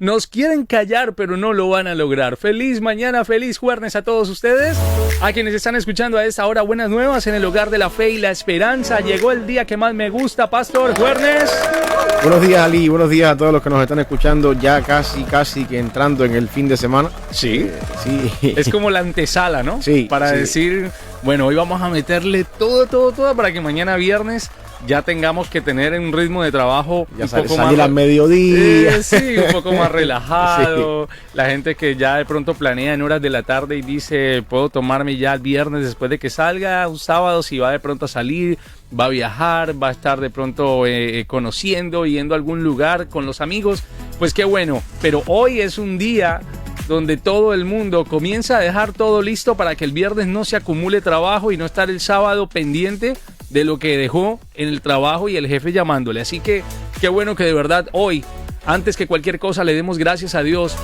Nos quieren callar, pero no lo van a lograr. Feliz mañana, feliz jueves a todos ustedes. A quienes están escuchando a esta hora, buenas nuevas en el hogar de la fe y la esperanza. Llegó el día que más me gusta, Pastor Juernes. Buenos días, Ali. Buenos días a todos los que nos están escuchando. Ya casi que entrando en el fin de semana. Sí. Sí. Es como la antesala, ¿no? Sí. Para sí. decir, bueno, hoy vamos a meterle todo para que mañana viernes ya tengamos que tener un ritmo de trabajo ya un poco salir más al mediodía. sí, un poco más relajado. Sí. La gente que ya de pronto planea en horas de la tarde y dice, puedo tomarme ya el viernes después de que salga, un sábado si va de pronto a salir, va a viajar, va a estar de pronto conociendo, yendo a algún lugar con los amigos, pues qué bueno. Pero hoy es un día donde todo el mundo comienza a dejar todo listo para que el viernes no se acumule trabajo y no estar el sábado pendiente de lo que dejó en el trabajo y el jefe llamándole. Así que qué bueno que de verdad hoy, antes que cualquier cosa, le demos gracias a Dios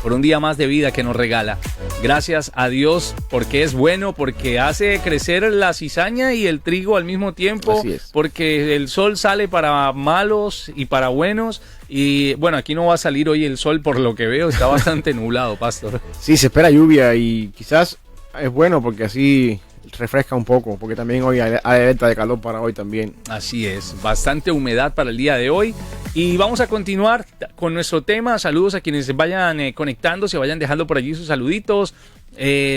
por un día más de vida que nos regala. Gracias a Dios porque es bueno, porque hace crecer la cizaña y el trigo al mismo tiempo. Así es. Porque el sol sale para malos y para buenos. Y bueno, aquí no va a salir hoy el sol por lo que veo, está bastante nublado, Pastor. Sí, se espera lluvia y quizás es bueno porque así refresca un poco, porque también hoy hay alerta de calor para hoy también. Así es, bastante humedad para el día de hoy. Y vamos a continuar con nuestro tema. Saludos a quienes vayan conectando, se vayan dejando por allí sus saluditos,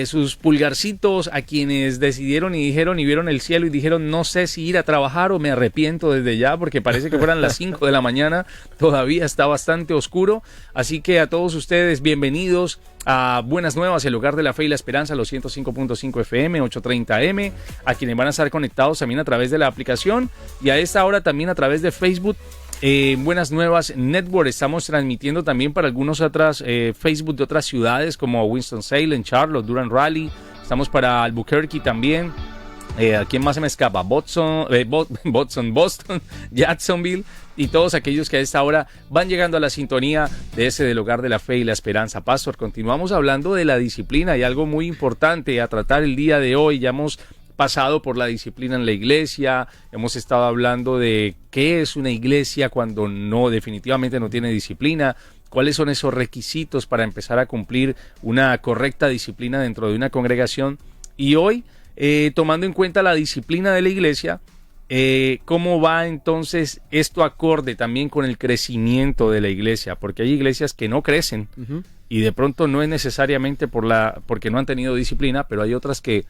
sus pulgarcitos, a quienes decidieron y dijeron y vieron el cielo y dijeron no sé si ir a trabajar o me arrepiento desde ya porque parece que fueran las 5 de la mañana, todavía está bastante oscuro. Así que a todos ustedes bienvenidos a Buenas Nuevas, el hogar de la fe y la esperanza, los 105.5 FM, 830 M, a quienes van a estar conectados también a través de la aplicación y a esta hora también a través de Facebook. Buenas Nuevas Network, estamos transmitiendo también para algunos otras Facebook de otras ciudades como Winston-Salem, Charlotte, Durham Raleigh, estamos para Albuquerque también. ¿A quién más se me escapa? Boston, Jacksonville y todos aquellos que a esta hora van llegando a la sintonía de ese del hogar de la fe y la esperanza. Pastor, continuamos hablando de la disciplina y algo muy importante a tratar el día de hoy. Ya hemos pasado por la disciplina en la iglesia, hemos estado hablando de qué es una iglesia cuando no, definitivamente no tiene disciplina, cuáles son esos requisitos para empezar a cumplir una correcta disciplina dentro de una congregación. Y hoy, tomando en cuenta la disciplina de la iglesia, ¿cómo va entonces esto acorde también con el crecimiento de la iglesia? Porque hay iglesias que no crecen y de pronto no es necesariamente porque no han tenido disciplina, pero hay otras que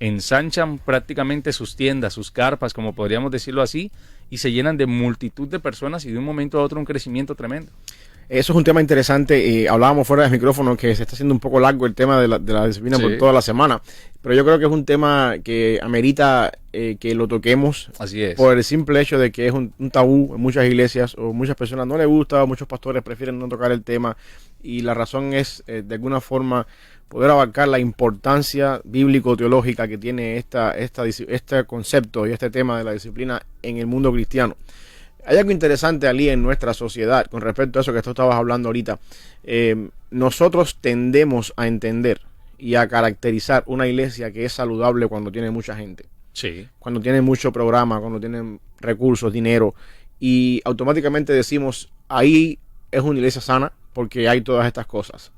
ensanchan prácticamente sus tiendas, sus carpas, como podríamos decirlo así, y se llenan de multitud de personas y de un momento a otro un crecimiento tremendo. Eso es un tema interesante. Hablábamos fuera del micrófono que se está haciendo un poco largo el tema de la disciplina por toda la semana, pero yo creo que es un tema que amerita que lo toquemos. Así es. Por el simple hecho de que es un tabú en muchas iglesias o muchas personas no les gusta, muchos pastores prefieren no tocar el tema y la razón es de alguna forma poder abarcar la importancia bíblico-teológica que tiene este concepto y este tema de la disciplina en el mundo cristiano. Hay algo interesante, Ali, en nuestra sociedad con respecto a eso que tú estabas hablando ahorita. Nosotros tendemos a entender y a caracterizar una iglesia que es saludable cuando tiene mucha gente. Sí. Cuando tiene mucho programa, cuando tiene recursos, dinero. Y automáticamente decimos, ahí es una iglesia sana porque hay todas estas cosas.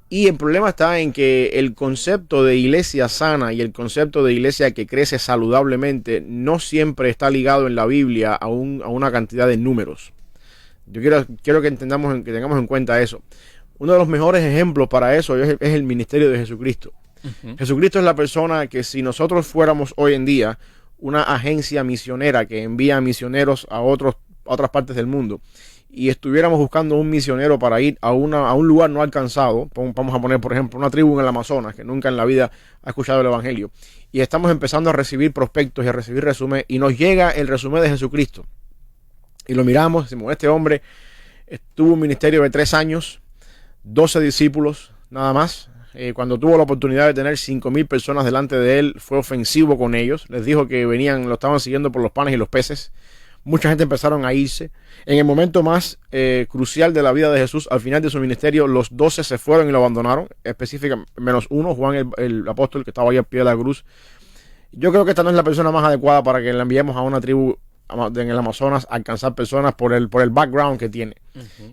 Y el problema está en que el concepto de iglesia sana y el concepto de iglesia que crece saludablemente no siempre está ligado en la Biblia a una cantidad de números. Yo quiero que tengamos en cuenta eso. Uno de los mejores ejemplos para eso es el ministerio de Jesucristo. Uh-huh. Jesucristo es la persona que si nosotros fuéramos hoy en día una agencia misionera que envía misioneros a otras partes del mundo, y estuviéramos buscando un misionero para ir a un lugar no alcanzado, vamos a poner por ejemplo una tribu en el Amazonas que nunca en la vida ha escuchado el evangelio, y estamos empezando a recibir prospectos y a recibir resumen, y nos llega el resumen de Jesucristo y lo miramos, decimos, este hombre tuvo un ministerio de 3 años, 12 discípulos nada más. Cuando tuvo la oportunidad de tener 5,000 personas delante de él, fue ofensivo con ellos, les dijo que lo estaban siguiendo por los panes y los peces. Mucha gente empezaron a irse. En el momento más crucial de la vida de Jesús, al final de su ministerio, los 12 se fueron y lo abandonaron, específicamente menos uno, Juan el apóstol, que estaba ahí al pie de la cruz. Yo creo que esta no es la persona más adecuada para que la enviemos a una tribu en el Amazonas alcanzar personas por el background que tiene.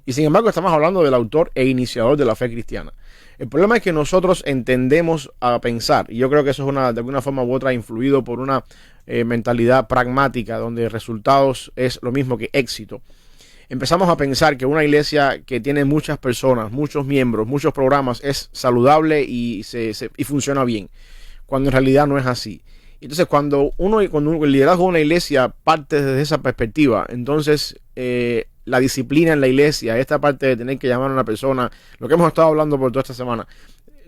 Y sin embargo estamos hablando del autor e iniciador de la fe cristiana. El problema es que nosotros entendemos a pensar, y yo creo que eso es de alguna forma u otra influido por una mentalidad pragmática, donde resultados es lo mismo que éxito. Empezamos a pensar que una iglesia que tiene muchas personas, muchos miembros, muchos programas es saludable y funciona bien, cuando en realidad no es así. Entonces cuando el liderazgo de una iglesia parte desde esa perspectiva, entonces la disciplina en la iglesia, esta parte de tener que llamar a una persona, lo que hemos estado hablando por toda esta semana,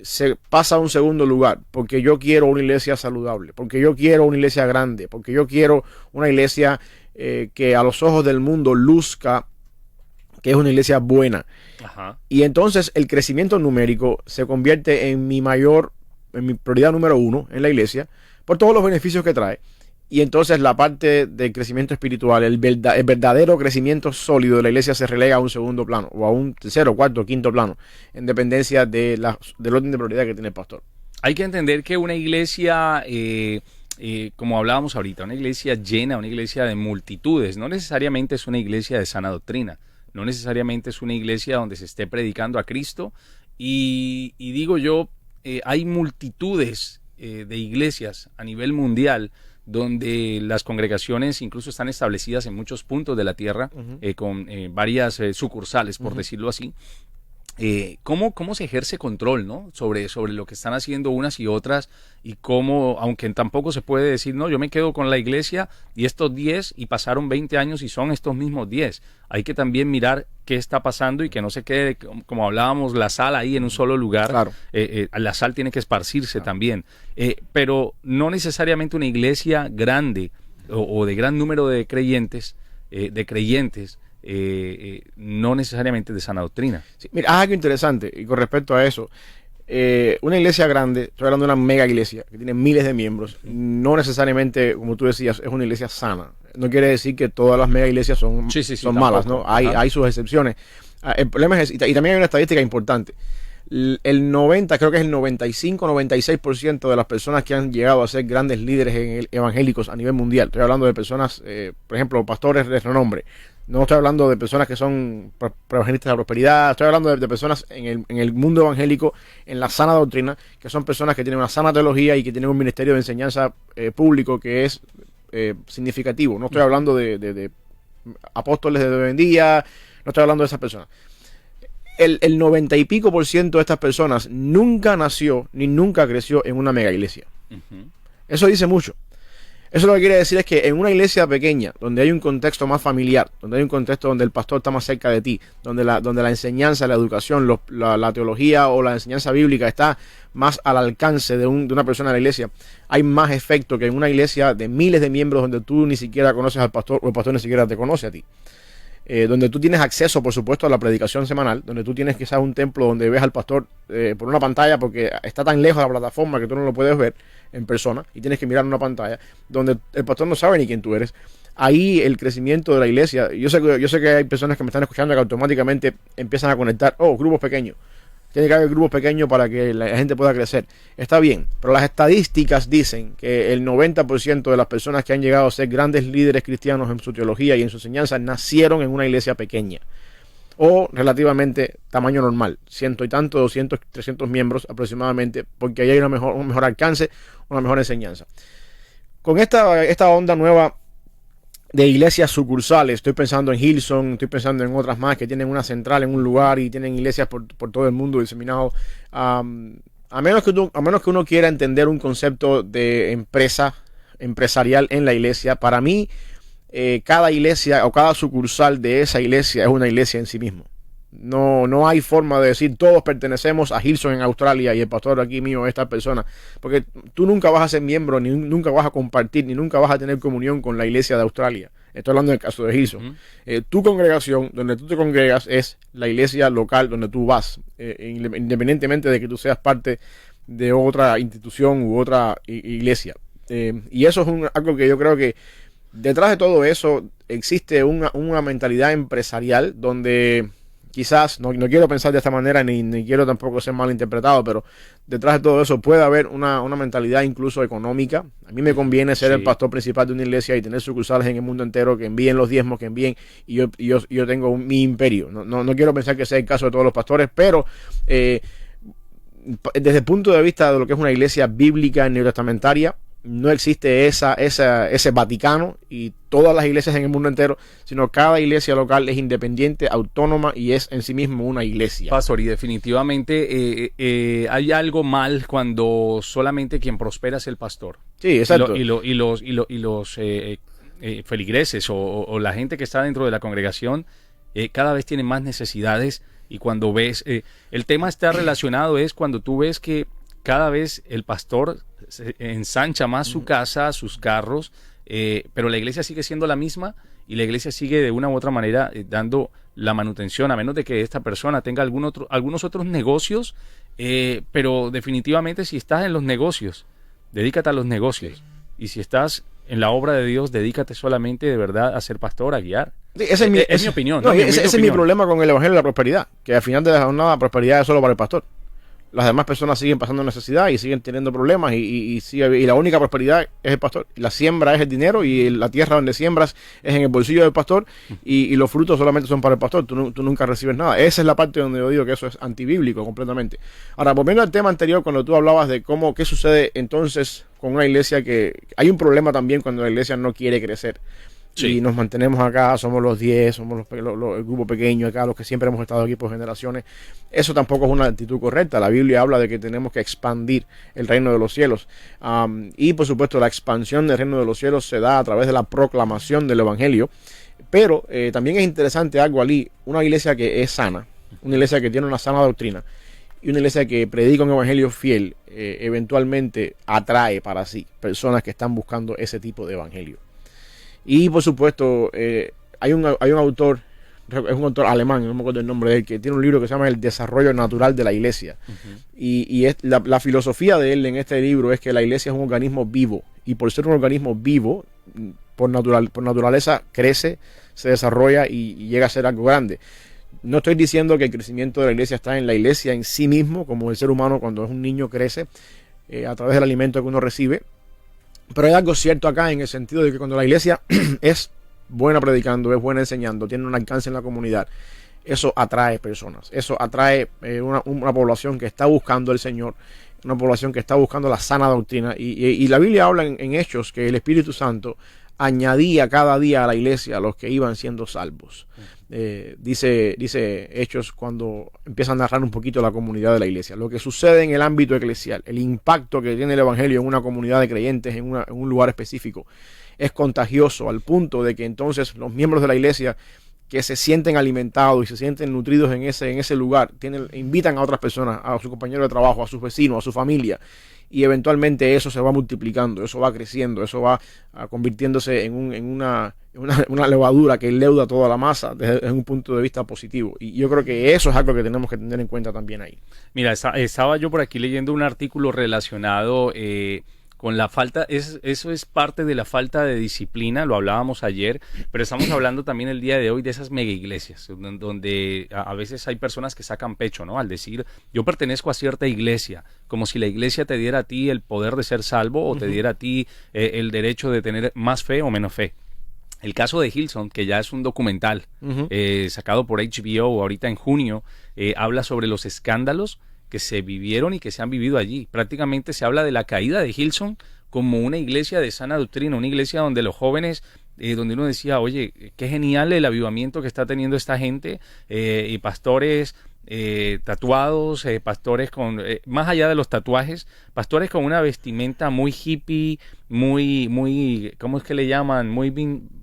se pasa a un segundo lugar, porque yo quiero una iglesia saludable, porque yo quiero una iglesia grande, porque yo quiero una iglesia que a los ojos del mundo luzca que es una iglesia buena. Ajá. Y entonces el crecimiento numérico se convierte en mi prioridad número 1 en la iglesia, por todos los beneficios que trae. Y entonces la parte del crecimiento espiritual, el verdadero crecimiento sólido de la iglesia se relega a un segundo plano, o a un tercero, cuarto, quinto plano, en dependencia del orden de prioridad que tiene el pastor. Hay que entender que una iglesia, como hablábamos ahorita, una iglesia llena, una iglesia de multitudes, no necesariamente es una iglesia de sana doctrina, no necesariamente es una iglesia donde se esté predicando a Cristo. Y digo yo, hay multitudes de iglesias a nivel mundial donde las congregaciones incluso están establecidas en muchos puntos de la tierra, con varias sucursales, por decirlo así. ¿Cómo se ejerce control, ¿no? sobre lo que están haciendo unas y otras, y cómo, aunque tampoco se puede decir, no, yo me quedo con la iglesia y estos 10 y pasaron 20 años y son estos mismos 10. Hay que también mirar qué está pasando y que no se quede, como hablábamos, la sal ahí en un solo lugar. Claro. La sal tiene que esparcirse también. Pero no necesariamente una iglesia grande o de gran número de creyentes, no necesariamente de sana doctrina. Sí, mira, algo interesante, y con respecto a eso, una iglesia grande, estoy hablando de una mega iglesia que tiene miles de miembros, no necesariamente, como tú decías, es una iglesia sana. No quiere decir que todas las mega iglesias son malas, ¿no? Hay sus excepciones. El problema es, y también hay una estadística importante. El 90, creo que es el 95-96% de las personas que han llegado a ser grandes líderes evangélicos a nivel mundial, estoy hablando de personas, por ejemplo, pastores de renombre. No estoy hablando de personas que son evangelistas de la prosperidad, estoy hablando de personas en el mundo evangélico, en la sana doctrina, que son personas que tienen una sana teología y que tienen un ministerio de enseñanza público que es significativo. No estoy hablando de apóstoles de hoy en día, no estoy hablando de esas personas. El 90 y pico % de estas personas nunca nació ni nunca creció en una mega iglesia. Eso dice mucho. Eso lo que quiere decir es que en una iglesia pequeña, donde hay un contexto más familiar, donde hay un contexto donde el pastor está más cerca de ti, donde la enseñanza, la educación, la teología o la enseñanza bíblica está más al alcance de una persona de la iglesia, hay más efecto que en una iglesia de miles de miembros donde tú ni siquiera conoces al pastor o el pastor ni siquiera te conoce a ti. Donde tú tienes acceso, por supuesto, a la predicación semanal, donde tú tienes quizás un templo donde ves al pastor por una pantalla porque está tan lejos de la plataforma que tú no lo puedes ver en persona y tienes que mirar una pantalla, donde el pastor no sabe ni quién tú eres. Ahí el crecimiento de la iglesia, yo sé que hay personas que me están escuchando que automáticamente empiezan a conectar, grupos pequeños. Tiene que haber grupos pequeños para que la gente pueda crecer. Está bien, pero las estadísticas dicen que el 90% de las personas que han llegado a ser grandes líderes cristianos en su teología y en su enseñanza nacieron en una iglesia pequeña o relativamente tamaño normal, 100 y tanto, 200, 300 miembros aproximadamente, porque ahí hay un mejor alcance, una mejor enseñanza. Con esta onda nueva de iglesias sucursales, estoy pensando en Hillsong, estoy pensando en otras más que tienen una central en un lugar y tienen iglesias por todo el mundo diseminados. A menos que uno quiera entender un concepto de empresarial en la iglesia, para mí cada iglesia o cada sucursal de esa iglesia es una iglesia en sí mismo. No hay forma de decir todos pertenecemos a Hillsong en Australia y el pastor aquí mío es esta persona, porque tú nunca vas a ser miembro, ni nunca vas a compartir, ni nunca vas a tener comunión con la iglesia de Australia. Estoy hablando del caso de Hillsong. Tu congregación, donde tú te congregas, es la iglesia local donde tú vas, independientemente de que tú seas parte de otra institución u otra iglesia. Y eso es algo que yo creo que detrás de todo eso existe una mentalidad empresarial donde quizás, no quiero pensar de esta manera ni quiero tampoco ser malinterpretado, pero detrás de todo eso puede haber una mentalidad incluso económica. A mí me conviene ser el pastor principal de una iglesia y tener sucursales en el mundo entero que envíen los diezmos, que envíen, y yo tengo mi imperio. No quiero pensar que sea el caso de todos los pastores, pero desde el punto de vista de lo que es una iglesia bíblica neotestamentaria, no existe ese Vaticano y todas las iglesias en el mundo entero, sino cada iglesia local es independiente, autónoma y es en sí mismo una iglesia. Pastor, y definitivamente hay algo mal cuando solamente quien prospera es el pastor. Sí, exacto. Y los feligreses o la gente que está dentro de la congregación cada vez tienen más necesidades, y cuando ves, el tema está relacionado es cuando tú ves que cada vez el pastor ensancha más su casa, sus carros, pero la iglesia sigue siendo la misma, y la iglesia sigue de una u otra manera dando la manutención, a menos de que esta persona tenga algunos otros negocios, pero definitivamente si estás en los negocios, dedícate a los negocios, y si estás en la obra de Dios, dedícate solamente de verdad a ser pastor, a guiar. Sí, esa es mi opinión. No, ese es mi problema con el evangelio de la prosperidad, que al final de la jornada la prosperidad es solo para el pastor. Las demás personas siguen pasando necesidad y siguen teniendo problemas y la única prosperidad es el pastor. La siembra es el dinero y la tierra donde siembras es en el bolsillo del pastor, y los frutos solamente son para el pastor. Tú nunca recibes nada. Esa es la parte donde yo digo que eso es antibíblico completamente. Ahora, volviendo al tema anterior, cuando tú hablabas de qué sucede entonces con una iglesia, que hay un problema también cuando la iglesia no quiere crecer. Sí. Y nos mantenemos acá, somos los 10, somos el grupo pequeño acá, los que siempre hemos estado aquí por generaciones. Eso tampoco es una actitud correcta. La Biblia habla de que tenemos que expandir el reino de los cielos. Y por supuesto la expansión del reino de los cielos se da a través de la proclamación del evangelio. Pero también es interesante algo allí, una iglesia que es sana, una iglesia que tiene una sana doctrina, y una iglesia que predica un evangelio fiel, eventualmente atrae para sí personas que están buscando ese tipo de evangelio. Y por supuesto, hay un autor, es un autor alemán, no me acuerdo el nombre de él, que tiene un libro que se llama El desarrollo natural de la iglesia. Y es la filosofía de él en este libro es que la iglesia es un organismo vivo, y por ser un organismo vivo, por naturaleza crece, se desarrolla y llega a ser algo grande. No estoy diciendo que el crecimiento de la iglesia está en la iglesia en sí mismo, como el ser humano cuando es un niño crece a través del alimento que uno recibe. Pero hay algo cierto acá en el sentido de que cuando la iglesia es buena predicando, es buena enseñando, tiene un alcance en la comunidad, eso atrae personas, eso atrae una población que está buscando el Señor, una población que está buscando la sana doctrina. Y la Biblia habla en Hechos que el Espíritu Santo añadía cada día a la iglesia a los que iban siendo salvos. Dice Hechos cuando empieza a narrar un poquito la comunidad de la iglesia, lo que sucede en el ámbito eclesial, el impacto que tiene el evangelio en una comunidad de creyentes en un lugar específico es contagioso, al punto de que entonces los miembros de la iglesia que se sienten alimentados y se sienten nutridos en ese lugar invitan a otras personas, a sus compañeros de trabajo, a sus vecinos, a su familia, y eventualmente eso se va multiplicando, eso va creciendo, eso va convirtiéndose en una levadura que leuda toda la masa desde un punto de vista positivo. Y yo creo que eso es algo que tenemos que tener en cuenta también ahí. Mira, estaba yo por aquí leyendo un artículo relacionado con la falta, eso es parte de la falta de disciplina, lo hablábamos ayer, pero estamos hablando también el día de hoy de esas mega iglesias, donde a veces hay personas que sacan pecho, ¿no? Al decir, yo pertenezco a cierta iglesia, como si la iglesia te diera a ti el poder de ser salvo o te diera a ti el derecho de tener más fe o menos fe. El caso de Hillsong, que ya es un documental sacado por HBO ahorita en junio, habla sobre los escándalos que se vivieron y que se han vivido allí. Prácticamente se habla de la caída de Hillsong como una iglesia de sana doctrina, una iglesia donde los jóvenes, donde uno decía, oye, qué genial el avivamiento que está teniendo esta gente, y pastores tatuados, pastores con, más allá de los tatuajes, pastores con una vestimenta muy hippie, muy, ¿cómo es que le llaman? Muy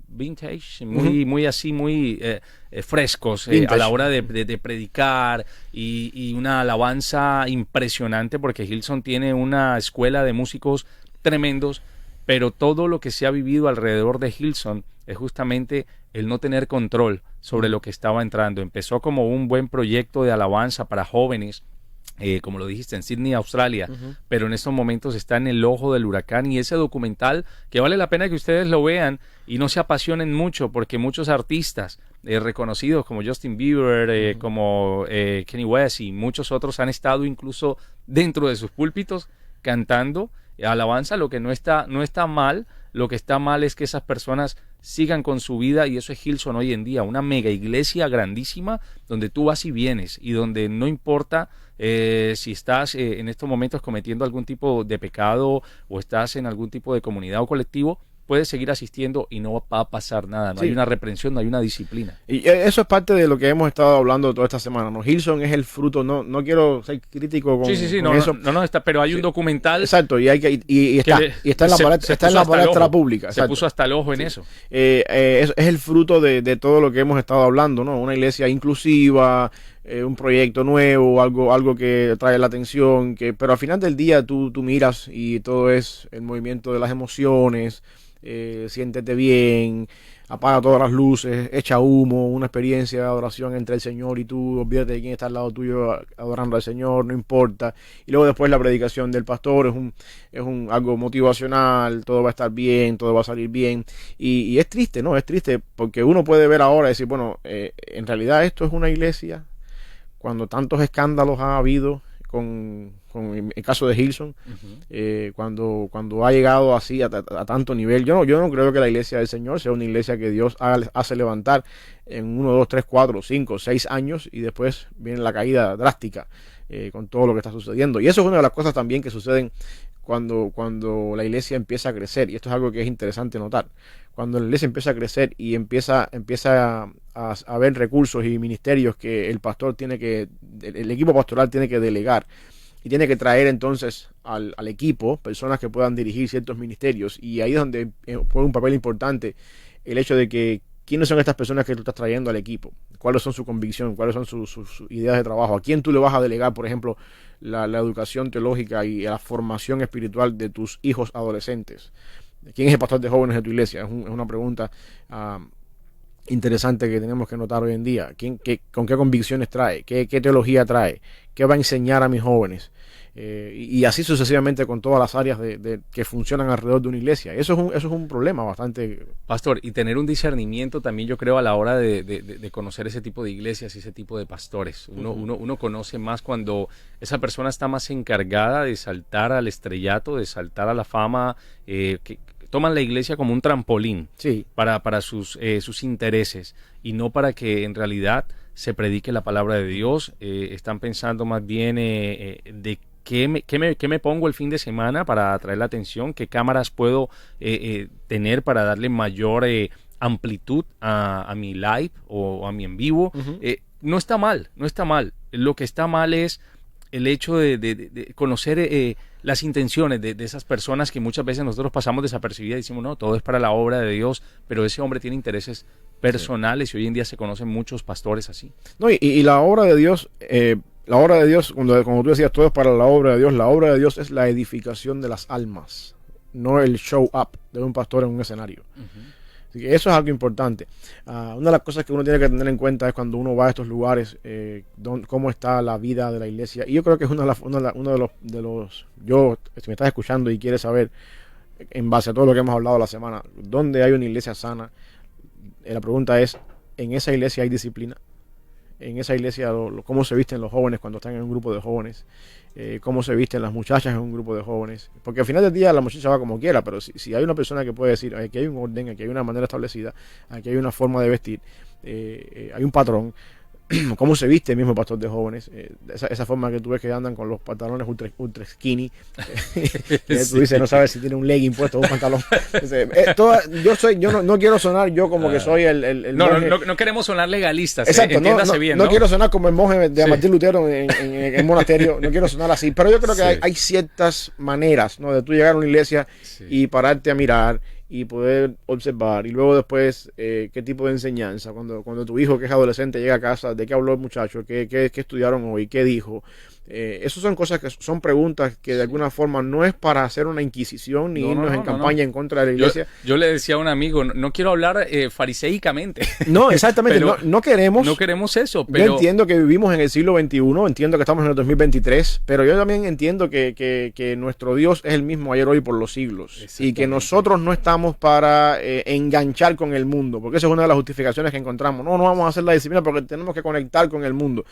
vintage, muy así, muy frescos a la hora de predicar, y una alabanza impresionante, porque Hillsong tiene una escuela de músicos tremendos, pero todo lo que se ha vivido alrededor de Hillsong es justamente el no tener control sobre lo que estaba entrando. Empezó como un buen proyecto de alabanza para jóvenes, como lo dijiste, en Sydney, Australia, pero en estos momentos está en el ojo del huracán, y ese documental que vale la pena que ustedes lo vean y no se apasionen mucho, porque muchos artistas reconocidos como Justin Bieber, como Kanye West y muchos otros han estado incluso dentro de sus púlpitos cantando alabanza. Lo que no está mal. Lo que está mal es que esas personas sigan con su vida, y eso es Hillsong hoy en día, una mega iglesia grandísima donde tú vas y vienes, y donde no importa si estás en estos momentos cometiendo algún tipo de pecado o estás en algún tipo de comunidad o colectivo, puedes seguir asistiendo y no va a pasar nada. No hay una reprensión, no hay una disciplina. Y eso es parte de lo que hemos estado hablando toda esta semana, ¿no? Hillsong es el fruto, no quiero ser crítico con, con eso. Pero hay un documental. Exacto, y está en la palestra pública. Se puso hasta el ojo en eso. Es el fruto de todo lo que hemos estado hablando, ¿no? Una iglesia inclusiva, un proyecto nuevo, algo que trae la atención, pero al final del día tú miras y todo es el movimiento de las emociones. Siéntete bien, apaga todas las luces, echa humo, una experiencia de adoración entre el Señor y tú, olvídate de quién está al lado tuyo adorando al Señor, no importa. Y luego después la predicación del pastor es algo motivacional, todo va a estar bien, todo va a salir bien. Y es triste, ¿no? Es triste porque uno puede ver ahora y decir, bueno, en realidad esto es una iglesia, cuando tantos escándalos ha habido con el caso de Hillsong, cuando ha llegado así a tanto nivel. Yo no creo que la iglesia del Señor sea una iglesia que Dios hace levantar en 1, 2, 3, 4, 5, 6 años y después viene la caída drástica con todo lo que está sucediendo. Y eso es una de las cosas también que suceden cuando la iglesia empieza a crecer, y esto es algo que es interesante notar. Cuando la iglesia empieza a crecer y empieza a haber recursos y ministerios que el equipo pastoral tiene que delegar, y tiene que traer entonces al equipo personas que puedan dirigir ciertos ministerios, y ahí es donde juega un papel importante el hecho de que quiénes son estas personas que tú estás trayendo al equipo, cuáles son su convicción, cuáles son sus ideas de trabajo, a quién tú le vas a delegar, por ejemplo, la educación teológica y la formación espiritual de tus hijos adolescentes. ¿Quién es el pastor de jóvenes de tu iglesia? Es una pregunta interesante que tenemos que notar hoy en día. ¿Con qué convicciones trae? ¿Qué teología trae? ¿Qué va a enseñar a mis jóvenes? Y así sucesivamente con todas las áreas que funcionan alrededor de una iglesia. Eso es un problema bastante... Pastor, y tener un discernimiento también, yo creo, a la hora de conocer ese tipo de iglesias y ese tipo de pastores. Uno conoce más cuando esa persona está más encargada de saltar al estrellato, de saltar a la fama, que toman la iglesia como un trampolín para sus intereses, y no para que en realidad se predique la palabra de Dios. Están pensando más bien de ¿qué me pongo el fin de semana para atraer la atención? ¿Qué cámaras puedo tener para darle mayor amplitud a mi live o a mi en vivo? No está mal. Lo que está mal es el hecho de conocer las intenciones de esas personas que muchas veces nosotros pasamos desapercibidas y decimos, no, todo es para la obra de Dios, pero ese hombre tiene intereses personales, y hoy en día se conocen muchos pastores así. No, y la obra de Dios... La obra de Dios, cuando tú decías todo es para la obra de Dios, la obra de Dios es la edificación de las almas, no el show up de un pastor en un escenario. Así que eso es algo importante. Una de las cosas que uno tiene que tener en cuenta es cuando uno va a estos lugares, cómo está la vida de la iglesia. Y yo creo que es uno de los si me estás escuchando y quieres saber, en base a todo lo que hemos hablado la semana, dónde hay una iglesia sana, la pregunta es, ¿en esa iglesia hay disciplina? En esa iglesia, cómo se visten los jóvenes cuando están en un grupo de jóvenes, cómo se visten las muchachas en un grupo de jóvenes, porque al final del día la muchacha va como quiera, pero si hay una persona que puede decir, aquí hay un orden, aquí hay una manera establecida, aquí hay una forma de vestir, hay un patrón, cómo se viste el mismo pastor de jóvenes, esa forma que tú ves que andan con los pantalones ultra skinny, tú dices, no sabes si tiene un legging puesto o un pantalón. Yo no quiero sonar yo como que soy el no queremos sonar legalistas. Exacto, entiéndase bien, ¿no? No quiero sonar como el monje de Martín Lutero en el monasterio, no quiero sonar así, pero yo creo que hay ciertas maneras, ¿no?, de tú llegar a una iglesia y pararte a mirar y poder observar, y luego después qué tipo de enseñanza, cuando tu hijo que es adolescente llega a casa, de qué habló el muchacho, qué estudiaron hoy, qué dijo, Esas son cosas que son preguntas que de alguna forma no es para hacer una inquisición ni irnos en campaña en contra de la iglesia. Yo le decía a un amigo, no quiero hablar fariseicamente. No, exactamente, no queremos. No queremos eso, pero... Yo entiendo que vivimos en el siglo XXI, entiendo que estamos en el 2023, pero yo también entiendo que nuestro Dios es el mismo ayer, hoy, por los siglos. Y que nosotros no estamos para enganchar con el mundo, porque esa es una de las justificaciones que encontramos. No vamos a hacer la disciplina porque tenemos que conectar con el mundo.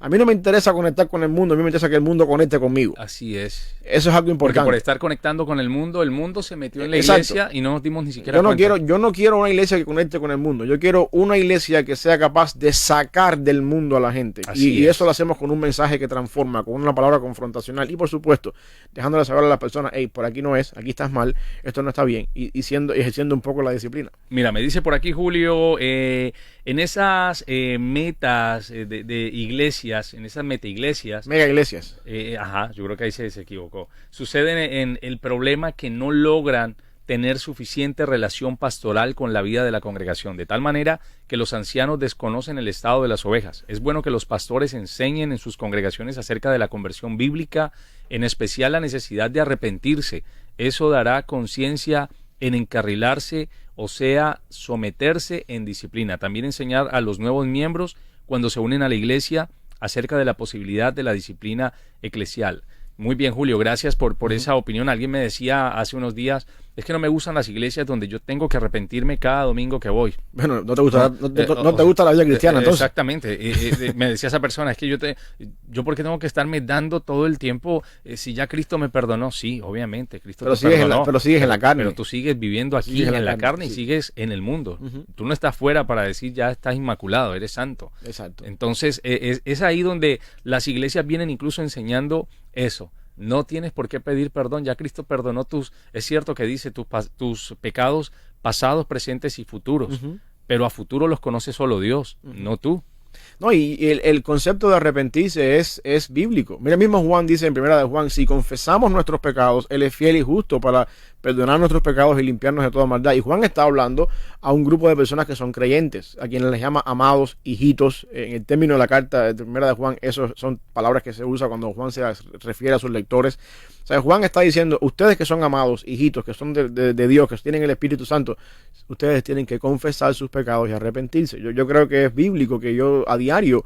A mí no me interesa conectar con el mundo, a mí me interesa que el mundo conecte conmigo. Así es. Eso es algo importante. Porque por estar conectando con el mundo se metió en la iglesia y no nos dimos ni siquiera cuenta. Yo no quiero una iglesia que conecte con el mundo. Yo quiero una iglesia que sea capaz de sacar del mundo a la gente. Y eso lo hacemos con un mensaje que transforma, con una palabra confrontacional. Y por supuesto, dejándole saber a las personas, hey, por aquí no es, aquí estás mal, esto no está bien. Y ejerciendo un poco la disciplina. Mira, me dice por aquí Julio, en esas metas de iglesias, en esas metaiglesias, mega iglesias, yo creo que ahí se equivocó, sucede en el problema que no logran tener suficiente relación pastoral con la vida de la congregación, de tal manera que los ancianos desconocen el estado de las ovejas. Es bueno que los pastores enseñen en sus congregaciones acerca de la conversión bíblica, en especial la necesidad de arrepentirse. Eso dará conciencia en encarrilarse, o sea, someterse en disciplina. También enseñar a los nuevos miembros cuando se unen a la iglesia acerca de la posibilidad de la disciplina eclesial. Muy bien, Julio, gracias por esa opinión. Alguien me decía hace unos días, es que no me gustan las iglesias donde yo tengo que arrepentirme cada domingo que voy. Bueno, no te gusta la vida cristiana, entonces. Exactamente. Me decía esa persona, es que yo ¿por qué tengo que estarme dando todo el tiempo si ya Cristo me perdonó? Sí, obviamente, Cristo te perdonó. Pero sigues en la carne. Pero tú sigues viviendo aquí en la carne y sigues en el mundo. Tú no estás fuera para decir ya estás inmaculado, eres santo. Exacto. Entonces, es ahí donde las iglesias vienen incluso enseñando eso. No tienes por qué pedir perdón, ya Cristo perdonó es cierto que dice tus pecados pasados, presentes y futuros, pero a futuro los conoce solo Dios, no tú. No, y el concepto de arrepentirse es bíblico. Mira, mismo Juan dice en primera de Juan, si confesamos nuestros pecados, Él es fiel y justo para perdonar nuestros pecados y limpiarnos de toda maldad. Y Juan está hablando a un grupo de personas que son creyentes, a quienes les llama amados, hijitos. En el término de la carta de primera de Juan, esas son palabras que se usan cuando Juan se refiere a sus lectores. O sea, Juan está diciendo, ustedes que son amados, hijitos, que son de Dios, que tienen el Espíritu Santo, ustedes tienen que confesar sus pecados y arrepentirse. Yo creo que es bíblico que yo a diario,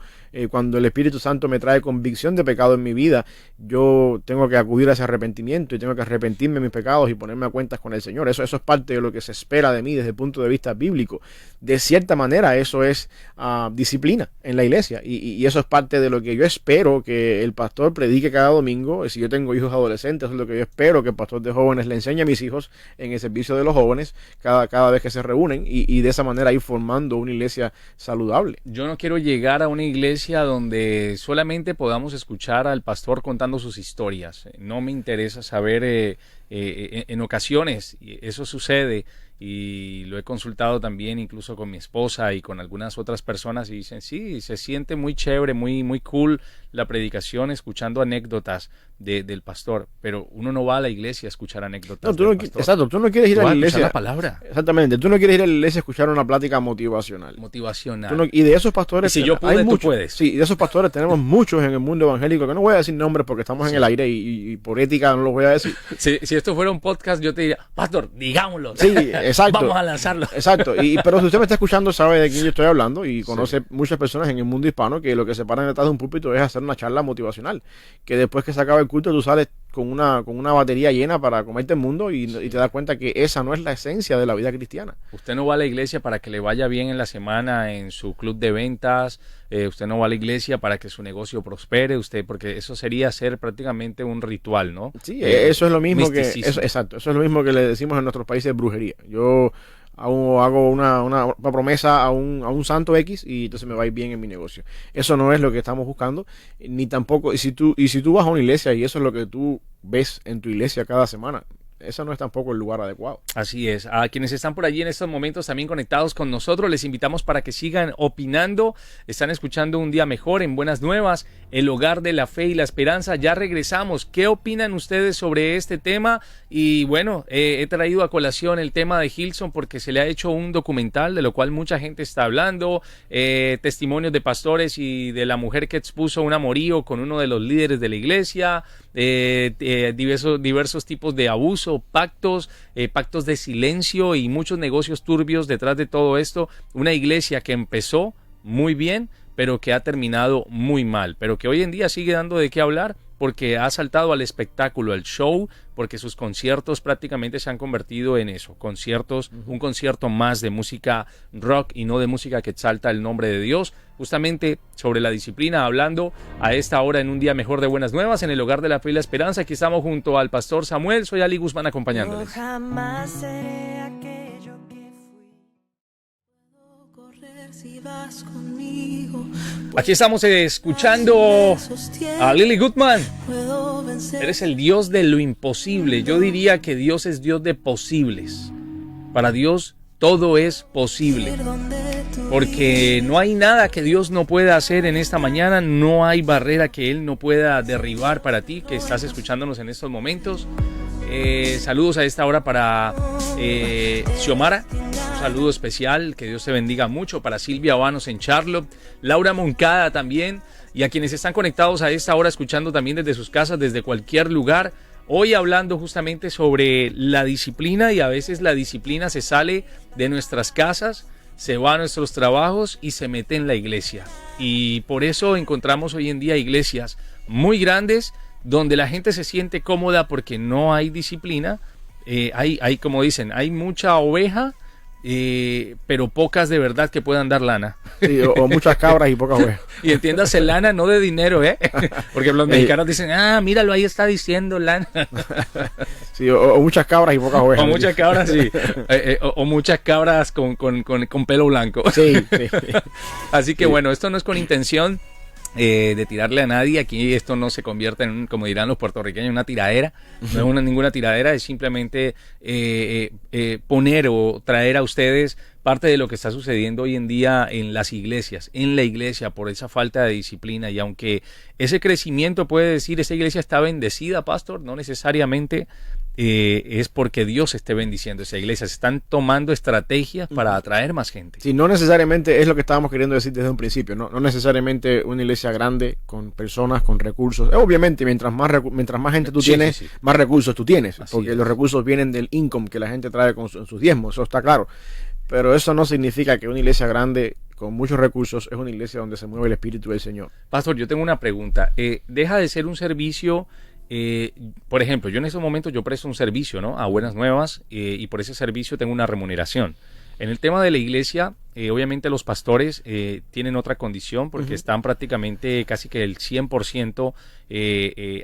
cuando el Espíritu Santo me trae convicción de pecado en mi vida, yo tengo que acudir a ese arrepentimiento y tengo que arrepentirme de mis pecados y ponerme a cuentas con el Señor. Eso es parte de lo que se espera de mí desde el punto de vista bíblico. De cierta manera, eso es disciplina en la iglesia y eso es parte de lo que yo espero que el pastor predique cada domingo. Si yo tengo hijos adolescentes, eso es lo que yo espero que el pastor de jóvenes le enseñe a mis hijos en el servicio de los jóvenes cada vez que se reúnen y de esa manera ir formando una iglesia saludable. Yo no quiero llegar a una iglesia donde solamente podamos escuchar al pastor contando sus historias. No me interesa saber en ocasiones, eso sucede y lo he consultado también incluso con mi esposa y con algunas otras personas y dicen, sí, se siente muy chévere, muy, muy cool la predicación escuchando anécdotas del pastor, pero uno no va a la iglesia a escuchar anécdotas del pastor. Exacto, tú no quieres ir a la iglesia a la palabra. Exactamente, tú no quieres ir a la iglesia a escuchar una plática motivacional. Y de esos pastores, si yo pude, hay muchos, tú puedes. Sí, de esos pastores tenemos muchos en el mundo evangélico, que no voy a decir nombres porque estamos en el aire y por ética no los voy a decir. Si esto fuera un podcast, yo te diría, pastor, digámoslo. Sí, exacto. Vamos a lanzarlo. Exacto, pero si usted me está escuchando, sabe de quién yo estoy hablando y conoce muchas personas en el mundo hispano que lo que se paran detrás de un púlpito es hacer una charla motivacional, que después que se acaba el culto tú sales con una batería llena para comerte el mundo y te das cuenta que esa no es la esencia de la vida cristiana. Usted no va a la iglesia para que le vaya bien en la semana en su club de ventas, usted no va a la iglesia para que su negocio prospere, porque eso sería ser prácticamente un ritual, ¿no? Sí, eso es lo mismo exacto, eso es lo mismo que le decimos en nuestros países brujería. Yo hago una promesa a un santo X y entonces me va a ir bien en mi negocio. Eso no es lo que estamos buscando, ni tampoco, y si tú vas a una iglesia y eso es lo que tú ves en tu iglesia cada semana, ese no es tampoco el lugar adecuado. Así es. A quienes están por allí en estos momentos también conectados con nosotros, les invitamos para que sigan opinando. Están escuchando Un Día Mejor en Buenas Nuevas, el hogar de la fe y la esperanza. Ya regresamos. ¿Qué opinan ustedes sobre este tema? Y bueno, he traído a colación el tema de Hillsong porque se le ha hecho un documental de lo cual mucha gente está hablando. Testimonios de pastores y de la mujer que expuso un amorío con uno de los líderes de la iglesia. Diversos tipos de abuso, pactos de silencio y muchos negocios turbios detrás de todo esto. Una iglesia que empezó muy bien, pero que ha terminado muy mal, pero que hoy en día sigue dando de qué hablar porque ha saltado al espectáculo, al show, porque sus conciertos prácticamente se han convertido en eso, conciertos, un concierto más de música rock y no de música que exalta el nombre de Dios. Justamente sobre la disciplina, hablando a esta hora en Un Día Mejor de Buenas Nuevas, en el hogar de la fe y la esperanza. Aquí estamos junto al pastor Samuel, soy Ali Guzmán acompañándoles. Yo jamás seré aquello que fui. Puedo correr si vas conmigo. Aquí estamos escuchando a Lily Goodman. Puedo vencer. Eres el Dios de lo imposible. Yo diría que Dios es Dios de posibles. Para Dios todo es posible. Porque no hay nada que Dios no pueda hacer en esta mañana. No hay barrera que Él no pueda derribar para ti que estás escuchándonos en estos momentos. Saludos a esta hora para Xiomara. Un saludo especial. Que Dios te bendiga mucho. Para Silvia Obanos en Charlotte. Laura Moncada también. Y a quienes están conectados a esta hora escuchando también desde sus casas, desde cualquier lugar. Hoy hablando justamente sobre la disciplina, y a veces la disciplina se sale de nuestras casas, se va a nuestros trabajos y se mete en la iglesia. Y por eso encontramos hoy en día iglesias muy grandes donde la gente se siente cómoda porque no hay disciplina. Hay, como dicen, hay mucha oveja, pero pocas de verdad que puedan dar lana. Sí, o muchas cabras y pocas ovejas. Y entiéndase lana, no de dinero, porque los mexicanos dicen, míralo, ahí está diciendo lana. Sí, o muchas cabras y pocas ovejas. O muchas cabras, sí. O muchas cabras con pelo blanco. Sí, sí. Así que bueno, esto no es con intención de tirarle a nadie. Aquí esto no se convierte en, como dirán los puertorriqueños, una tiradera. No es ninguna tiradera, es simplemente poner o traer a ustedes parte de lo que está sucediendo hoy en día en las iglesias, en la iglesia, por esa falta de disciplina. Y aunque ese crecimiento puede decir, esa iglesia está bendecida, pastor, no necesariamente es porque Dios esté bendiciendo esa iglesia. Se están tomando estrategias para atraer más gente. Sí, no necesariamente es lo que estábamos queriendo decir desde un principio. No necesariamente una iglesia grande con personas, con recursos. Obviamente, mientras más gente tú tienes, sí. Más recursos tú tienes. Así porque los recursos vienen del income que la gente trae con sus diezmos. Eso está claro. Pero eso no significa que una iglesia grande con muchos recursos es una iglesia donde se mueve el Espíritu del Señor. Pastor, yo tengo una pregunta. Deja de ser un servicio. Por ejemplo, yo en estos momentos yo presto un servicio, ¿no?, a Buenas Nuevas, y por ese servicio tengo una remuneración. En el tema de la iglesia, obviamente los pastores tienen otra condición porque están prácticamente casi que el 100%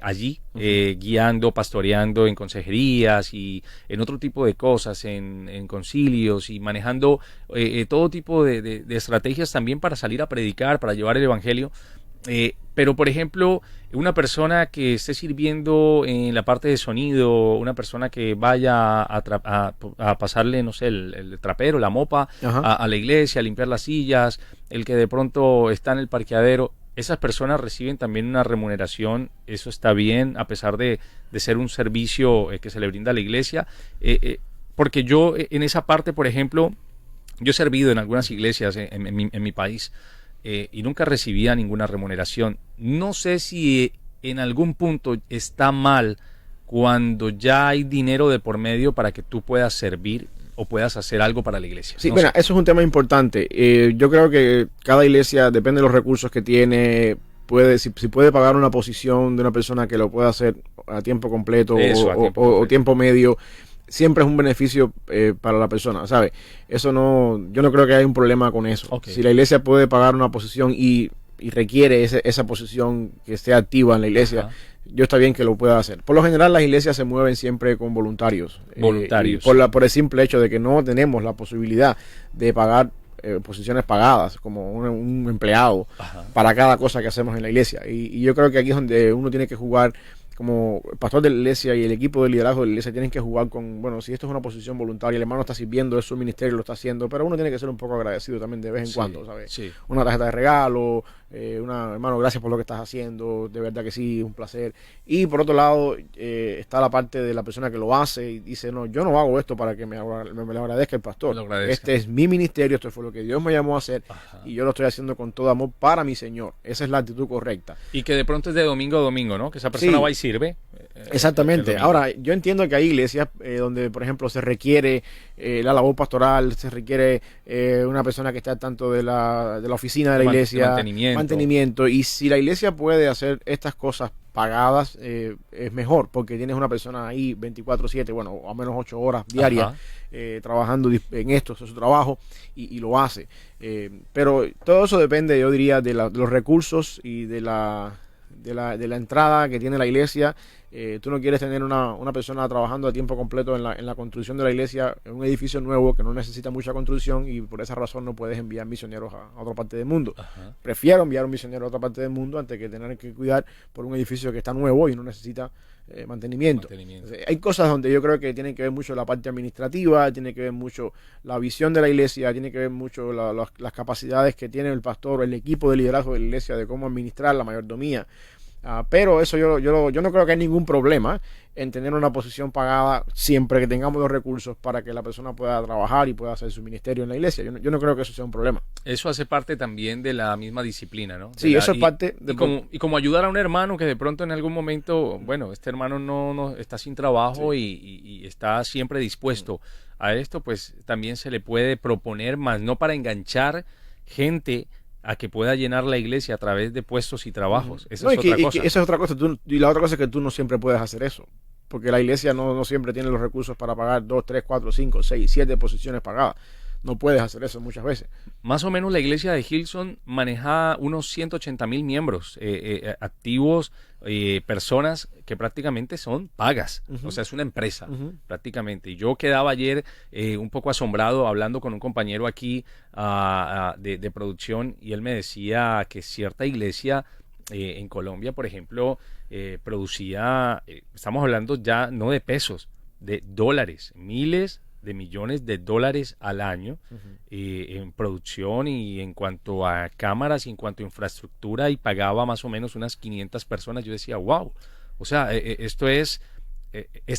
allí, guiando, pastoreando en consejerías y en otro tipo de cosas, en concilios y manejando todo tipo de estrategias también para salir a predicar, para llevar el evangelio. Pero, por ejemplo, una persona que esté sirviendo en la parte de sonido, una persona que vaya a pasarle, no sé, el trapero, la mopa a la iglesia, a limpiar las sillas, el que de pronto está en el parqueadero, esas personas reciben también una remuneración. Eso está bien, a pesar de ser un servicio que se le brinda a la iglesia. Porque yo en esa parte, por ejemplo, yo he servido en algunas iglesias en mi país, y nunca recibía ninguna remuneración. No sé si en algún punto está mal cuando ya hay dinero de por medio para que tú puedas servir o puedas hacer algo para la iglesia. Sí, mira, eso es un tema importante. Yo creo que cada iglesia, depende de los recursos que tiene, si puede pagar una posición de una persona que lo pueda hacer a tiempo completo o tiempo medio. Siempre es un beneficio para la persona, ¿sabes? Yo no creo que haya un problema con eso. Okay. Si la iglesia puede pagar una posición y requiere esa posición que esté activa en la iglesia, yo está bien que lo pueda hacer. Por lo general, las iglesias se mueven siempre con voluntarios. Por el simple hecho de que no tenemos la posibilidad de pagar posiciones pagadas, como un empleado para cada cosa que hacemos en la iglesia. Y yo creo que aquí es donde uno tiene que jugar como pastor de la iglesia y el equipo de liderazgo de la iglesia tienen que jugar con, bueno, si esto es una posición voluntaria, el hermano está sirviendo, es su ministerio, lo está haciendo, pero uno tiene que ser un poco agradecido también de vez en cuando, ¿sabes? Sí. Una tarjeta de regalo, hermano, gracias por lo que estás haciendo, de verdad que sí, un placer. Y por otro lado, está la parte de la persona que lo hace y dice, no, yo no hago esto para que me lo agradezca el pastor. Me lo agradezca. Este es mi ministerio, esto fue lo que Dios me llamó a hacer. Ajá. Y yo lo estoy haciendo con todo amor para mi Señor. Esa es la actitud correcta. Y que de pronto es de domingo a domingo, ¿no? Que esa persona Sí. va y sirve. Exactamente. el domingo. Ahora, yo entiendo que hay iglesias donde, por ejemplo, se requiere la labor pastoral, se requiere una persona que esté al tanto de la oficina de la iglesia, mantenimiento. Y si la iglesia puede hacer estas cosas pagadas, es mejor, porque tienes una persona ahí 24/7, bueno, o al menos 8 horas diarias, trabajando en esto, es su trabajo, y lo hace. Pero todo eso depende, yo diría, de los recursos y de la entrada que tiene la iglesia. Tú no quieres tener una persona trabajando a tiempo completo en la construcción de la iglesia, en un edificio nuevo que no necesita mucha construcción, y por esa razón no puedes enviar misioneros a otra parte del mundo. Ajá. Prefiero enviar un misionero a otra parte del mundo antes que tener que cuidar por un edificio que está nuevo y no necesita mantenimiento. Entonces, hay cosas donde yo creo que tiene que ver mucho la parte administrativa, tiene que ver mucho la visión de la iglesia, tiene que ver mucho las capacidades que tiene el pastor o el equipo de liderazgo de la iglesia de cómo administrar la mayordomía. Pero eso yo no creo que hay ningún problema en tener una posición pagada siempre que tengamos los recursos para que la persona pueda trabajar y pueda hacer su ministerio en la iglesia. Yo no creo que eso sea un problema. Eso hace parte también de la misma disciplina, ¿no? Sí, eso es parte de... Y como ayudar a un hermano que de pronto en algún momento, bueno, este hermano no está sin trabajo, y está siempre dispuesto a esto, pues también se le puede proponer, más no para enganchar gente a que pueda llenar la iglesia a través de puestos y trabajos. Esa es otra cosa. Esa es otra cosa. Y la otra cosa es que tú no siempre puedes hacer eso, porque la iglesia no siempre tiene los recursos para pagar 2, 3, 4, 5, 6, 7 posiciones pagadas. No puedes hacer eso muchas veces. Más o menos la iglesia de Hillsong maneja unos 180,000 miembros activos, personas que prácticamente son pagas. O sea, es una empresa prácticamente. Y yo quedaba ayer un poco asombrado hablando con un compañero aquí de producción, y él me decía que cierta iglesia en Colombia, por ejemplo, producía, estamos hablando ya no de pesos, de dólares, miles de millones de dólares al año en producción y en cuanto a cámaras y en cuanto a infraestructura, y pagaba más o menos unas 500 personas. Yo decía, wow, o sea, esto es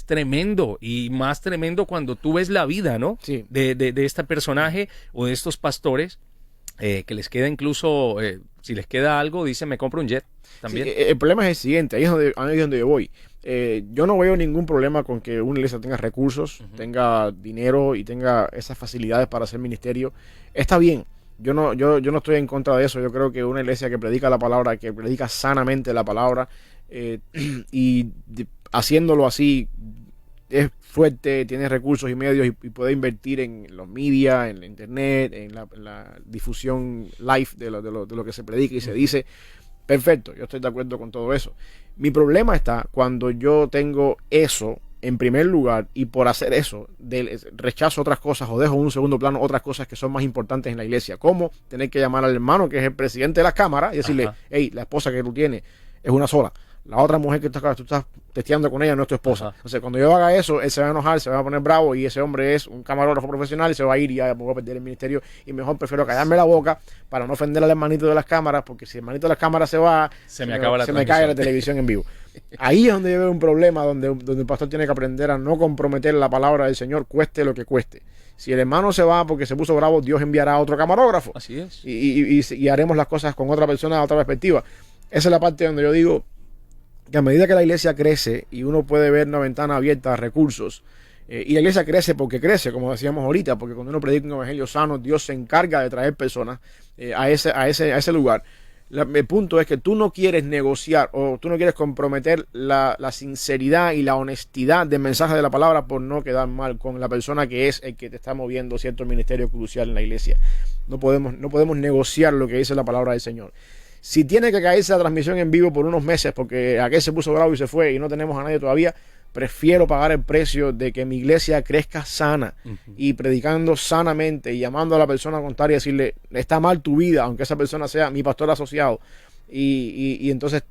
tremendo, y más tremendo cuando tú ves la vida, ¿no? Sí. De este personaje o de estos pastores, que les queda incluso, si les queda algo, dicen, me compro un jet también. Sí, el problema es el siguiente, ahí es donde yo voy. Yo no veo ningún problema con que una iglesia tenga recursos, tenga dinero y tenga esas facilidades para hacer ministerio. Está bien. Yo no estoy en contra de eso. Yo creo que una iglesia que predica la palabra, que predica sanamente la palabra, haciéndolo así, es fuerte, tiene recursos y medios y puede invertir en los media, en la internet, en la difusión live de lo que se predica y se dice. Perfecto, yo estoy de acuerdo con todo eso. Mi problema está cuando yo tengo eso en primer lugar, y por hacer eso rechazo otras cosas o dejo en un segundo plano otras cosas que son más importantes en la iglesia, como tener que llamar al hermano que es el presidente de las cámaras y decirle, hey, la esposa que tú tienes es una sola. La otra mujer que tú estás testeando con ella no es tu esposa. Entonces, cuando yo haga eso, él se va a enojar, se va a poner bravo, y ese hombre es un camarógrafo profesional y se va a ir y ya me voy a perder el ministerio. Y mejor prefiero callarme la boca para no ofender al hermanito de las cámaras, porque si el hermanito de las cámaras se va, se me cae la televisión en vivo. Ahí es donde yo veo un problema, donde el pastor tiene que aprender a no comprometer la palabra del Señor, cueste lo que cueste. Si el hermano se va porque se puso bravo, Dios enviará a otro camarógrafo. Así es. Y haremos las cosas con otra persona, otra perspectiva. Esa es la parte donde yo digo que a medida que la iglesia crece y uno puede ver una ventana abierta a recursos, y la iglesia crece porque crece, como decíamos ahorita, porque cuando uno predica un evangelio sano, Dios se encarga de traer personas a ese lugar. El punto es que tú no quieres negociar o tú no quieres comprometer la sinceridad y la honestidad del mensaje de la palabra por no quedar mal con la persona que es el que te está moviendo cierto ministerio crucial en la iglesia. No podemos negociar lo que dice la palabra del Señor. Si tiene que caerse la transmisión en vivo por unos meses porque aquel se puso bravo y se fue y no tenemos a nadie todavía, prefiero pagar el precio de que mi iglesia crezca sana y predicando sanamente y llamando a la persona contraria y decirle, está mal tu vida, aunque esa persona sea mi pastor asociado, y entonces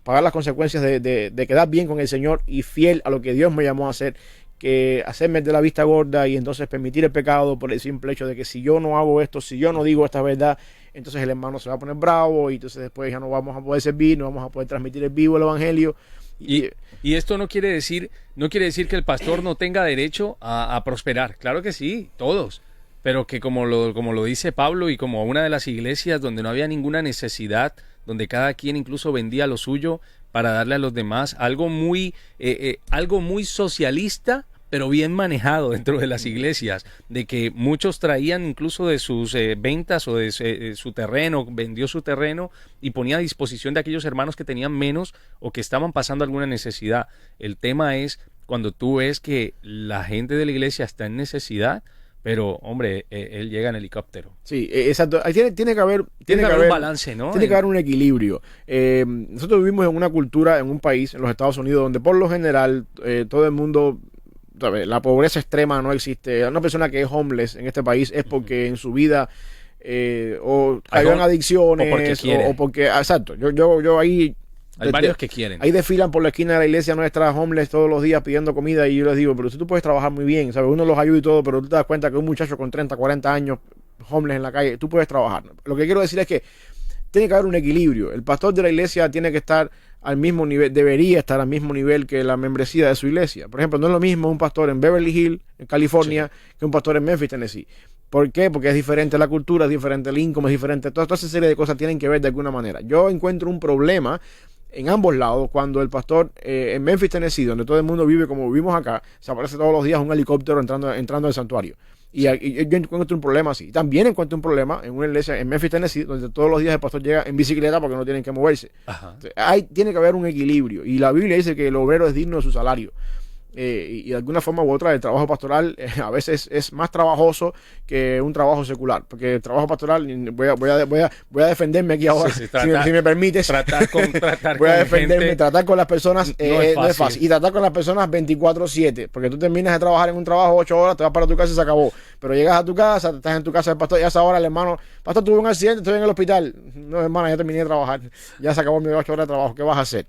pagar las consecuencias de quedar bien con el Señor y fiel a lo que Dios me llamó a hacer, que hacerme de la vista gorda y entonces permitir el pecado por el simple hecho de que si yo no hago esto, si yo no digo esta verdad, entonces el hermano se va a poner bravo y entonces después ya no vamos a poder servir, no vamos a poder transmitir el vivo el evangelio. Y esto no quiere decir que el pastor no tenga derecho a prosperar. Claro que sí, todos. Pero que como lo dice Pablo y como una de las iglesias donde no había ninguna necesidad, donde cada quien incluso vendía lo suyo para darle a los demás, algo muy socialista, pero bien manejado dentro de las iglesias, de que muchos traían incluso de sus ventas o de su terreno, vendió su terreno y ponía a disposición de aquellos hermanos que tenían menos o que estaban pasando alguna necesidad. El tema es cuando tú ves que la gente de la iglesia está en necesidad, pero hombre, él llega en helicóptero. Sí, exacto. Ahí tiene que haber un balance, ¿no? Tiene que haber un equilibrio. Nosotros vivimos en una cultura, en un país, en los Estados Unidos, donde por lo general todo el mundo, ¿sabes? La pobreza extrema no existe. Una persona que es homeless en este país es porque en su vida o cayó en adicciones o porque exacto. Yo ahí hay varios que quieren. Ahí desfilan por la esquina de la iglesia nuestra homeless todos los días pidiendo comida y yo les digo, pero si tú puedes trabajar muy bien, ¿sabes? Uno los ayuda y todo, pero tú te das cuenta que un muchacho con 30, 40 años homeless en la calle, tú puedes trabajar. Lo que quiero decir es que tiene que haber un equilibrio. El pastor de la iglesia tiene que estar al mismo nivel, debería estar al mismo nivel que la membresía de su iglesia. Por ejemplo, no es lo mismo un pastor en Beverly Hills, en California, que un pastor en Memphis, Tennessee. ¿Por qué? Porque es diferente la cultura, es diferente el income, es diferente. Toda esa serie de cosas tienen que ver de alguna manera. Yo encuentro un problema en ambos lados cuando el pastor en Memphis, Tennessee, donde todo el mundo vive como vivimos acá, se aparece todos los días un helicóptero entrando al santuario. Y yo encuentro un problema así. También encuentro un problema en una iglesia en Memphis, Tennessee, donde todos los días el pastor llega en bicicleta porque no tienen que moverse. Entonces, tiene que haber un equilibrio. Y la Biblia dice que el obrero es digno de su salario. Y de alguna forma u otra el trabajo pastoral a veces es más trabajoso que un trabajo secular, porque el trabajo pastoral, voy a defenderme aquí ahora, si me permites, voy a defenderme, gente, tratar con las personas no es fácil, y tratar con las personas 24/7, porque tú terminas de trabajar en un trabajo 8 horas, te vas para tu casa y se acabó, pero llegas a tu casa, estás en tu casa del pastor y a esa hora el hermano, pastor, tuve un accidente, estoy en el hospital, no hermana, ya terminé de trabajar, ya se acabó mis 8 horas de trabajo, ¿qué vas a hacer?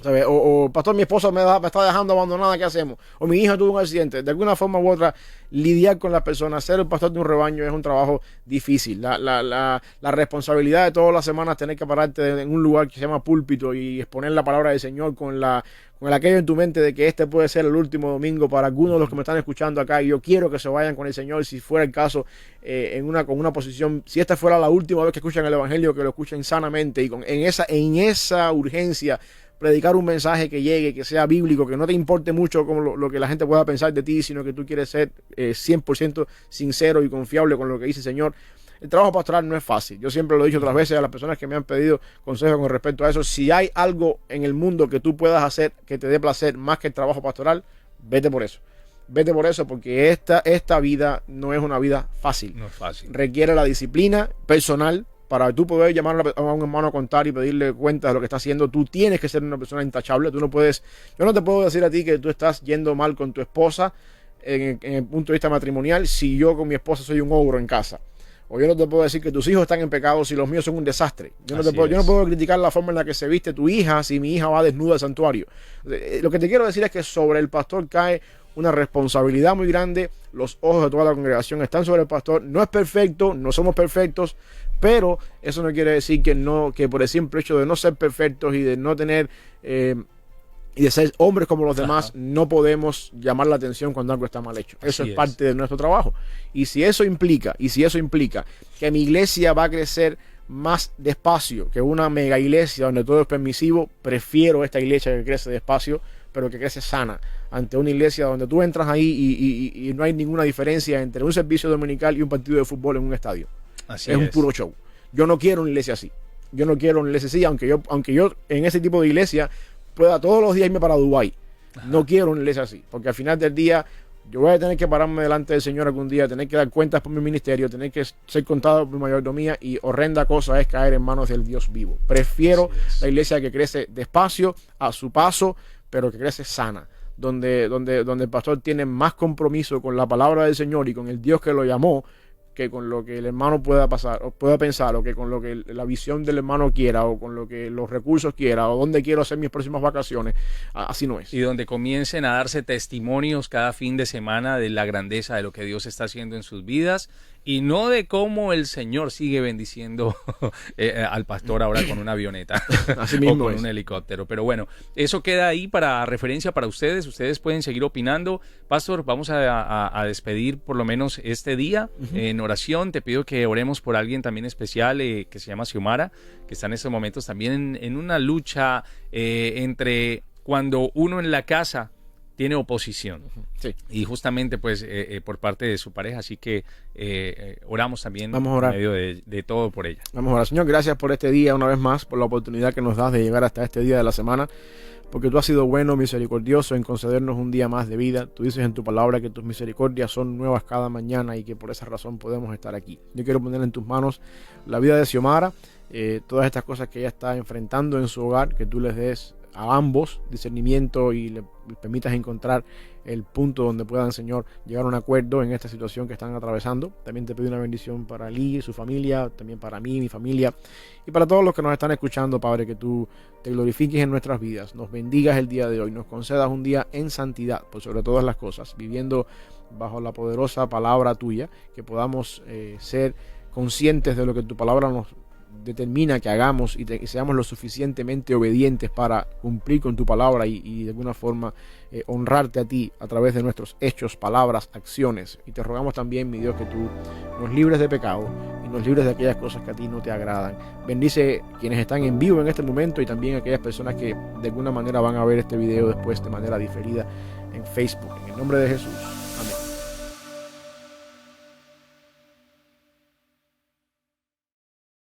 ¿Sabes? O pastor, mi esposa me está dejando abandonada, ¿qué hacemos? O mi hija tuvo un accidente. De alguna forma u otra, lidiar con las personas, ser el pastor de un rebaño es un trabajo difícil. La responsabilidad de todas las semanas tener que pararte en un lugar que se llama púlpito y exponer la palabra del Señor con el aquello en tu mente de que este puede ser el último domingo para algunos de los que me están escuchando acá y yo quiero que se vayan con el Señor si fuera el caso con una posición, si esta fuera la última vez que escuchan el Evangelio, que lo escuchen sanamente y en esa urgencia predicar un mensaje que llegue, que sea bíblico, que no te importe mucho como lo que la gente pueda pensar de ti, sino que tú quieres ser 100% sincero y confiable con lo que dice el Señor. El trabajo pastoral no es fácil. Yo siempre lo he dicho otras veces a las personas que me han pedido consejos con respecto a eso. Si hay algo en el mundo que tú puedas hacer que te dé placer más que el trabajo pastoral, vete por eso. Vete por eso porque esta vida no es una vida fácil. No es fácil. Requiere la disciplina personal. Para tú poder llamar a un hermano a contar y pedirle cuenta de lo que está haciendo, tú tienes que ser una persona intachable. Yo no te puedo decir a ti que tú estás yendo mal con tu esposa en el punto de vista matrimonial si yo con mi esposa soy un ogro en casa. O yo no te puedo decir que tus hijos están en pecado si los míos son un desastre. Yo no puedo criticar la forma en la que se viste tu hija si mi hija va desnuda al santuario. Lo que te quiero decir es que sobre el pastor cae una responsabilidad muy grande. Los ojos de toda la congregación están sobre el pastor. No es perfecto, no somos perfectos, pero eso no quiere decir que por el simple hecho de no ser perfectos y de no tener y de ser hombres como los demás, no podemos llamar la atención cuando algo está mal hecho. Eso es parte de nuestro trabajo. Y si eso implica que mi iglesia va a crecer más despacio que una mega iglesia donde todo es permisivo, prefiero esta iglesia que crece despacio, pero que crece sana, ante una iglesia donde tú entras ahí y no hay ninguna diferencia entre un servicio dominical y un partido de fútbol en un estadio. Es un puro show. Yo no quiero una iglesia así. Yo no quiero una iglesia así, aunque yo en ese tipo de iglesia pueda todos los días irme para Dubái. No quiero una iglesia así, porque al final del día yo voy a tener que pararme delante del Señor algún día, tener que dar cuentas por mi ministerio, tener que ser contado por mi mayordomía, y horrenda cosa es caer en manos del Dios vivo. Prefiero la iglesia que crece despacio, a su paso, pero que crece sana, donde el pastor tiene más compromiso con la palabra del Señor y con el Dios que lo llamó, que con lo que el hermano pueda pasar o pueda pensar, o que con lo que la visión del hermano quiera, o con lo que los recursos quiera, o dónde quiero hacer mis próximas vacaciones. Así no es. Y donde comiencen a darse testimonios cada fin de semana de la grandeza de lo que Dios está haciendo en sus vidas, y no de cómo el Señor sigue bendiciendo al pastor ahora con una avioneta Así mismo o con es. un helicóptero. Pero bueno, eso queda ahí para referencia para ustedes. Ustedes pueden seguir opinando. Pastor, vamos a despedir por lo menos este día en oración. Te pido que oremos por alguien también especial que se llama Xiomara, que está en estos momentos también en una lucha entre cuando uno en la casa tiene oposición. Sí. Y justamente pues por parte de su pareja, así que oramos también Vamos a orar. en medio de todo por ella. Vamos a orar. Señor, gracias por este día una vez más, por la oportunidad que nos das de llegar hasta este día de la semana, porque tú has sido bueno, misericordioso en concedernos un día más de vida. Tú dices en tu palabra que tus misericordias son nuevas cada mañana y que por esa razón podemos estar aquí. Yo quiero poner en tus manos la vida de Xiomara, todas estas cosas que ella está enfrentando en su hogar, que tú les des a ambos discernimiento y le permitas encontrar el punto donde puedan, Señor, llegar a un acuerdo en esta situación que están atravesando. También te pido una bendición para Lee y su familia, también para mí, mi familia, y para todos los que nos están escuchando, Padre, que tú te glorifiques en nuestras vidas, nos bendigas el día de hoy, nos concedas un día en santidad, por sobre todas las cosas, viviendo bajo la poderosa palabra tuya, que podamos ser conscientes de lo que tu palabra nos determina que hagamos y seamos lo suficientemente obedientes para cumplir con tu palabra y de alguna forma honrarte a ti a través de nuestros hechos, palabras, acciones. Y te rogamos también, mi Dios, que tú nos libres de pecado y nos libres de aquellas cosas que a ti no te agradan. Bendice quienes están en vivo en este momento y también aquellas personas que de alguna manera van a ver este video después de manera diferida en Facebook. En el nombre de Jesús.